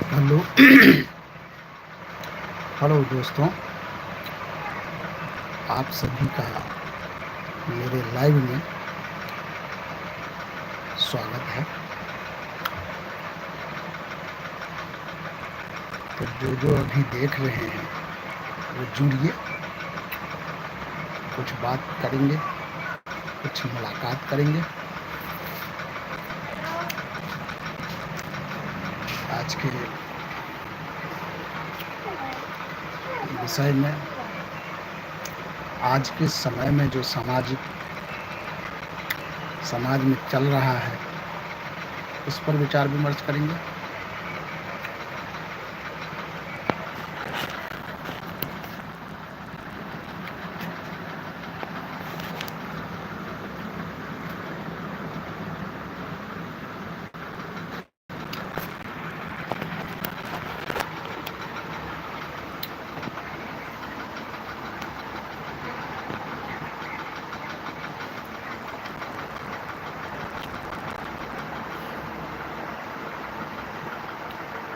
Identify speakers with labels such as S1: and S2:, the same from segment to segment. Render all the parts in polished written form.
S1: Hello hello दोस्तों, आप सभी का मेरे लाइव में स्वागत है। तो जो अभी देख रहे हैं वो जुड़िए, कुछ बात करेंगे, कुछ मुलाकात करेंगे। आज के विषय में, आज के समय में जो समाज में चल रहा है उस पर विचार विमर्श करेंगे।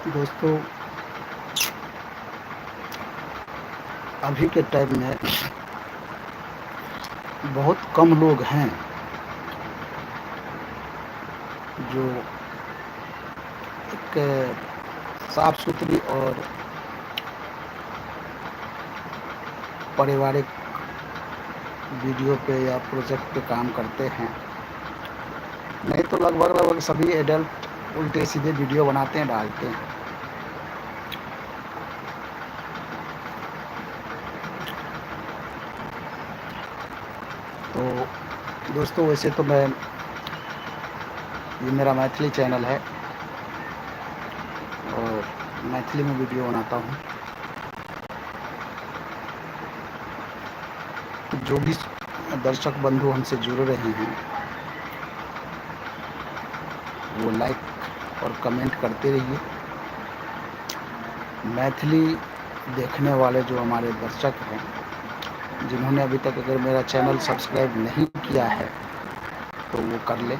S1: दोस्तों, अभी के टाइम में बहुत कम लोग हैं जो एक साफ सुथरी और पारिवारिक वीडियो पे या प्रोजेक्ट पे काम करते हैं। नहीं तो लगभग सभी एडल्ट उल्टे सीधे वीडियो बनाते हैं, डालते हैं। तो दोस्तों, वैसे तो ये मेरा मैथिली चैनल है और मैथिली में वीडियो बनाता हूँ। जो भी दर्शक बंधु हमसे जुड़ रहे हैं वो लाइक और कमेंट करते रहिए। मैथिली देखने वाले जो हमारे दर्शक हैं, जिन्होंने अभी तक अगर मेरा चैनल सब्सक्राइब नहीं किया है तो वो कर लें,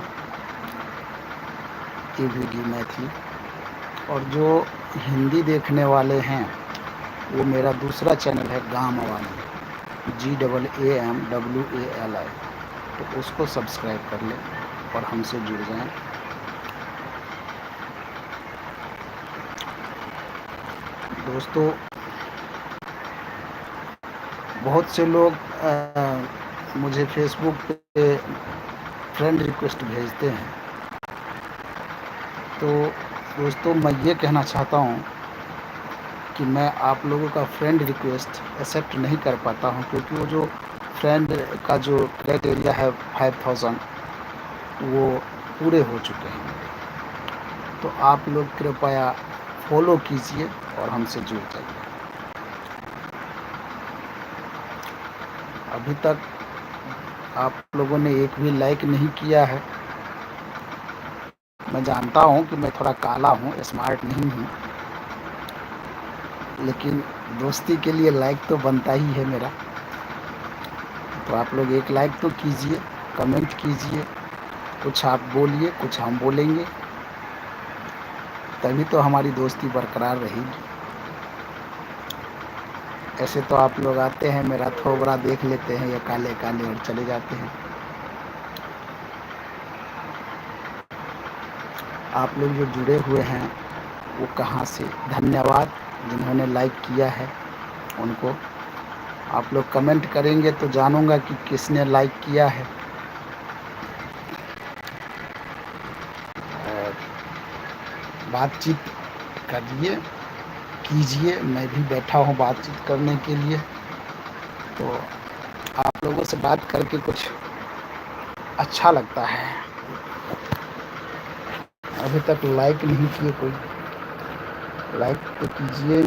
S1: TVD मैथिली। और जो हिंदी देखने वाले हैं वो मेरा दूसरा चैनल है गाम वाली, GAAMWALI, तो उसको सब्सक्राइब कर लें और हमसे जुड़ जाएं। दोस्तों, बहुत से लोग मुझे फेसबुक पे फ्रेंड रिक्वेस्ट भेजते हैं। तो दोस्तों, मैं ये कहना चाहता हूँ कि मैं आप लोगों का फ्रेंड रिक्वेस्ट एक्सेप्ट नहीं कर पाता हूँ, क्योंकि वो जो फ्रेंड का जो क्राइटेरिया है 5000 वो पूरे हो चुके हैं। तो आप लोग कृपया फॉलो कीजिए और हमसे जुड़ जाइए। अभी तक आप लोगों ने एक भी लाइक नहीं किया है। मैं जानता हूँ कि मैं थोड़ा काला हूँ, स्मार्ट नहीं हूँ, लेकिन दोस्ती के लिए लाइक तो बनता ही है मेरा। तो आप लोग एक लाइक तो कीजिए, कमेंट कीजिए, कुछ आप बोलिए, कुछ हम बोलेंगे, तभी तो हमारी दोस्ती बरकरार रहेगी। ऐसे तो आप लोग आते हैं, मेरा थोबड़ा देख लेते हैं, ये काले काले, और चले जाते हैं। आप लोग जो जुड़े हुए हैं वो कहाँ से, धन्यवाद जिन्होंने लाइक किया है उनको। आप लोग कमेंट करेंगे तो जानूंगा कि किसने लाइक किया है। और बातचीत करिए, कीजिए, मैं भी बैठा हूँ बातचीत करने के लिए। तो आप लोगों से बात करके कुछ अच्छा लगता है। अभी तक लाइक नहीं किए कोई, लाइक तो कीजिए।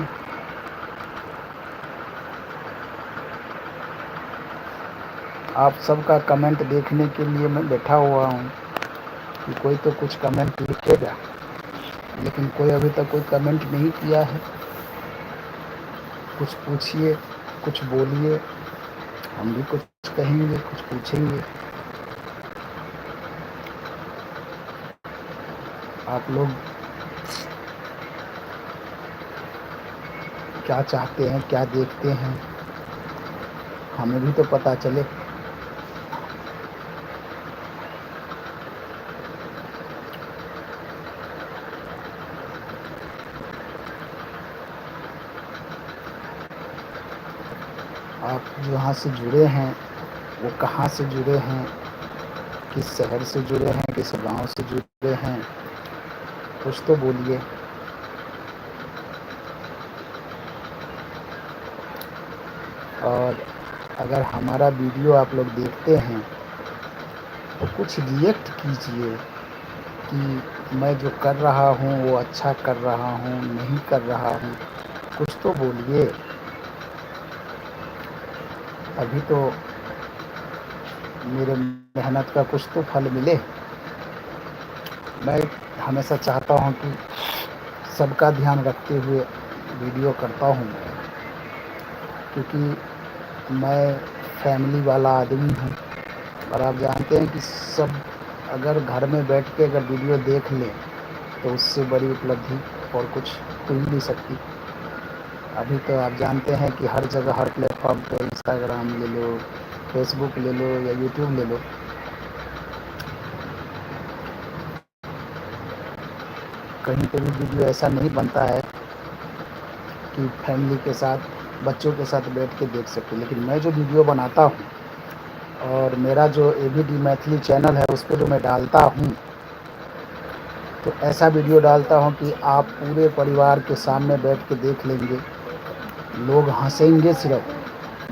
S1: आप सबका कमेंट देखने के लिए मैं बैठा हुआ हूँ कि कोई तो कुछ कमेंट लिखेगा, लेकिन कोई अभी तक कोई कमेंट नहीं किया है। कुछ पूछिए, कुछ बोलिए, हम भी कुछ कहेंगे, कुछ पूछेंगे। आप लोग क्या चाहते हैं, क्या देखते हैं, हमें भी तो पता चले। आप जहाँ से जुड़े हैं वो कहाँ से जुड़े हैं, किस शहर से जुड़े हैं, किस गांव से जुड़े हैं, कुछ तो बोलिए। और अगर हमारा वीडियो आप लोग देखते हैं तो कुछ रिएक्ट कीजिए कि मैं जो कर रहा हूँ वो अच्छा कर रहा हूँ, नहीं कर रहा हूँ, कुछ तो बोलिए। अभी तो मेरे मेहनत का कुछ तो फल मिले। मैं हमेशा चाहता हूँ कि सबका ध्यान रखते हुए वीडियो करता हूँ, क्योंकि मैं फैमिली वाला आदमी हूँ। और आप जानते हैं कि सब अगर घर में बैठ के अगर वीडियो देख लें तो उससे बड़ी उपलब्धि और कुछ हो ही नहीं सकती। अभी तो आप जानते हैं कि हर जगह, हर प्लेटफॉर्म पे, इंस्टाग्राम ले लो, फेसबुक ले लो या यूट्यूब ले लो, कहीं पे भी वीडियो ऐसा नहीं बनता है कि फैमिली के साथ, बच्चों के साथ बैठ के देख सके। लेकिन मैं जो वीडियो बनाता हूँ और मेरा जो ABD मैथिली चैनल है उस पर जो मैं डालता हूँ, तो ऐसा वीडियो डालता हूँ कि आप पूरे परिवार के सामने बैठ के देख लेंगे, लोग हंसेंगे सिर्फ,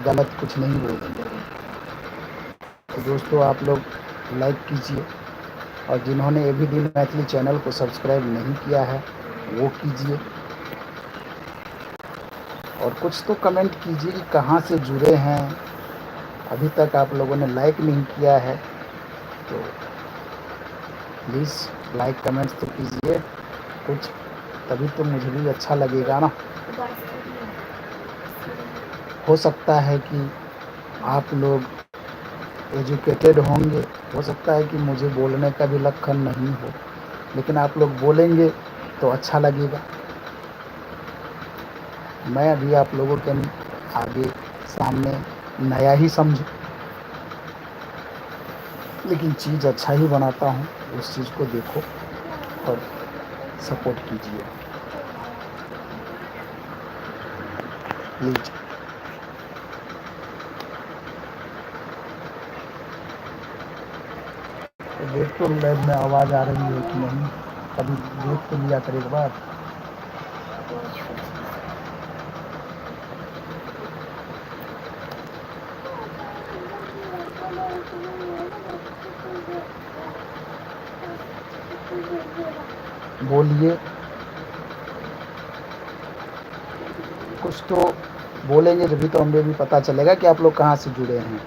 S1: गलत कुछ नहीं बोलेंगे। तो दोस्तों आप लोग लाइक कीजिए, और जिन्होंने ABD मैथिली चैनल को सब्सक्राइब नहीं किया है वो कीजिए, और कुछ तो कमेंट कीजिए कि कहाँ से जुड़े हैं। अभी तक आप लोगों ने लाइक नहीं किया है तो प्लीज़ लाइक कमेंट्स तो कीजिए कुछ, तभी तो मुझे भी अच्छा लगेगा ना। हो सकता है कि आप लोग एजुकेटेड होंगे, हो सकता है कि मुझे बोलने का भी लक्षण नहीं हो, लेकिन आप लोग बोलेंगे तो अच्छा लगेगा। मैं अभी आप लोगों के आगे सामने नया ही समझूं, लेकिन चीज़ अच्छा ही बनाता हूँ। उस चीज़ को देखो और सपोर्ट कीजिए प्लीज़। तो देख तो लैब में आवाज़ आ रही है कि नहीं, कभी देख तो लिया कर एक बार। बोलिए, कुछ तो बोलेंगे जभी तो हमें भी पता चलेगा कि आप लोग कहाँ से जुड़े हैं।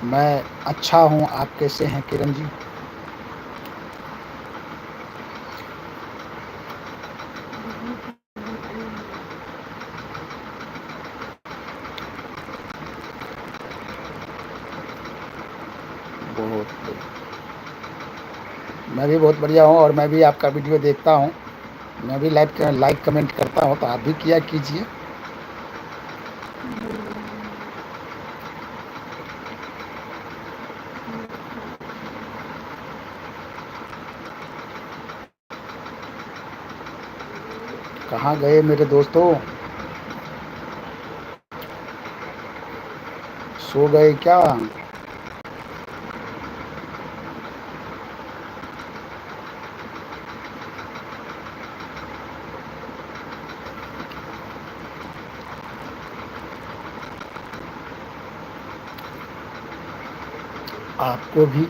S1: मैं अच्छा हूँ, आप कैसे हैं किरण जी? बहुत मैं भी बहुत बढ़िया हूँ, और मैं भी आपका वीडियो देखता हूँ। मैं भी लाइक कमेंट करता हूँ, तो आप भी किया कीजिए। कहाँ गए मेरे दोस्तों, सो गए क्या? आपको भी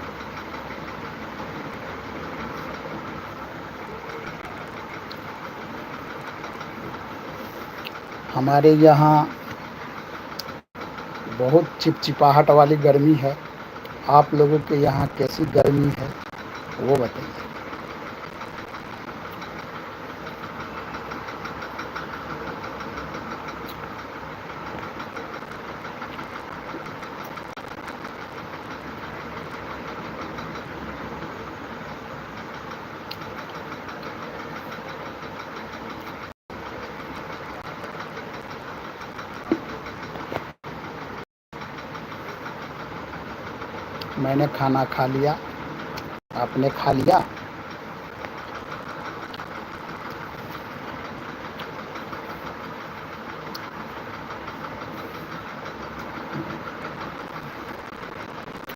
S1: हमारे यहाँ बहुत चिपचिपाहट वाली गर्मी है। आप लोगों के यहाँ कैसी गर्मी है वो बताइए। मैंने खाना खा लिया, आपने खा लिया?